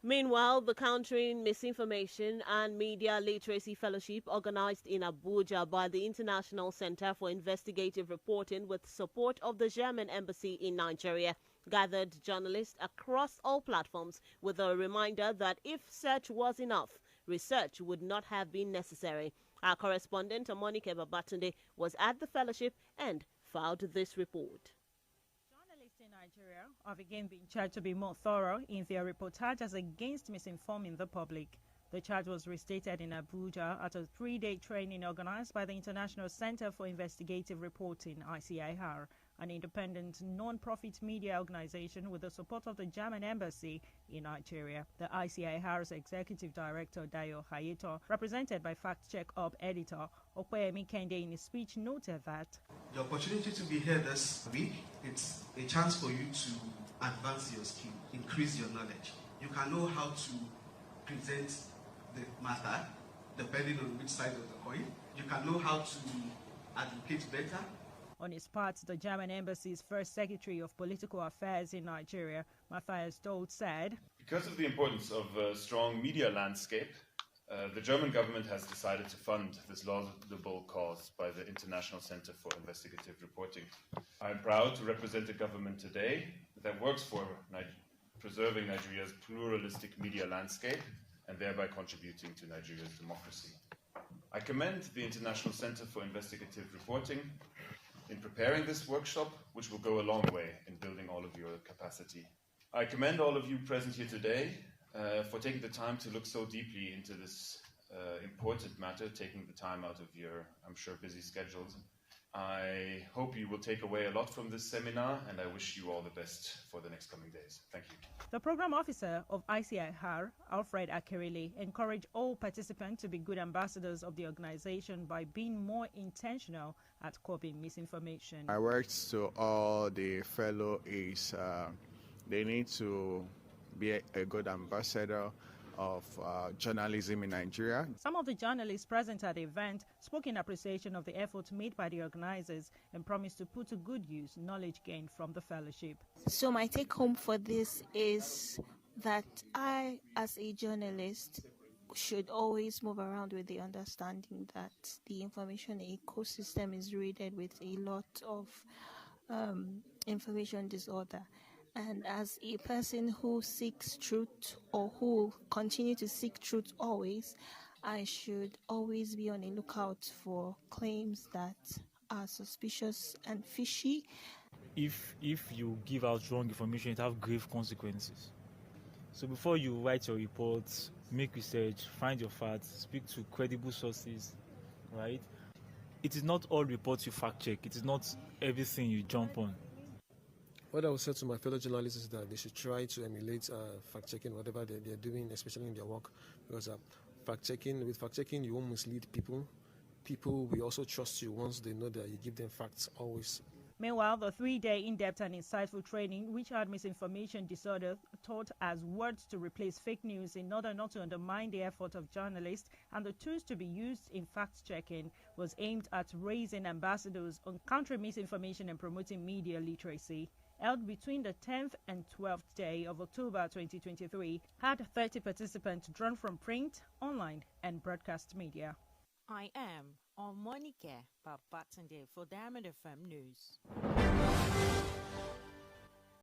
Meanwhile, the Countering Misinformation and Media Literacy Fellowship, organized in Abuja by the International Center for Investigative Reporting with support of the German Embassy in Nigeria, gathered journalists across all platforms with a reminder that if search was enough, research would not have been necessary. Our correspondent, Monica Babatunde, was at the fellowship and filed this report. Journalists in Nigeria have again been charged to be more thorough in their reportages against misinforming the public. The charge was restated in Abuja at a 3-day training organized by the International Center for Investigative Reporting, ICIR, an independent non-profit media organization with the support of the German Embassy in Nigeria. The ICIR's Executive Director, Dayo Hayeto, represented by Fact Check Up editor Okweyemi Kende in his speech, noted that the opportunity to be here this week, it's a chance for you to advance your skill, increase your knowledge. You can know how to present the matter depending on which side of the coin. You can know how to advocate better. On his part, the German Embassy's first Secretary of Political Affairs in Nigeria, Matthias Dold, said, because of the importance of a strong media landscape, the German government has decided to fund this laudable cause by the International Center for Investigative Reporting. I'm proud to represent a government today that works for preserving Nigeria's pluralistic media landscape and thereby contributing to Nigeria's democracy. I commend the International Center for Investigative Reporting in preparing this workshop, which will go a long way in building all of your capacity. I commend all of you present here today for taking the time to look so deeply into this important matter, taking the time out of your, I'm sure, busy schedules. I hope you will take away a lot from this seminar, and I wish you all the best for the next coming days. Thank you. The program officer of ICIR, Alfred Akerele, encouraged all participants to be good ambassadors of the organization by being more intentional at curbing misinformation. My words to all the fellows, they need to be a good ambassador of journalism in Nigeria. Some of the journalists present at the event spoke in appreciation of the efforts made by the organizers and promised to put to good use knowledge gained from the fellowship. So my take home for this is that I, as a journalist, should always move around with the understanding that the information ecosystem is riddled with a lot of information disorder. And as a person who seeks truth or who continue to seek truth always, I should always be on the lookout for claims that are suspicious and fishy. If you give out wrong information, it has grave consequences. So before you write your reports, make research, find your facts, speak to credible sources, right? It is not all reports you fact check. It is not everything you jump on. What I would say to my fellow journalists is that they should try to emulate fact-checking, whatever they're doing, especially in their work, because with fact-checking, you won't mislead people. People will also trust you once they know that you give them facts always. Meanwhile, the 3-day in-depth and insightful training, which had misinformation disorder taught as words to replace fake news in order not to undermine the effort of journalists and the tools to be used in fact-checking, was aimed at raising ambassadors on countering misinformation and promoting media literacy. Held between the 10th and 12th day of October 2023, had 30 participants drawn from print, online, and broadcast media. I am Monica Babatunde for Diamond FM News.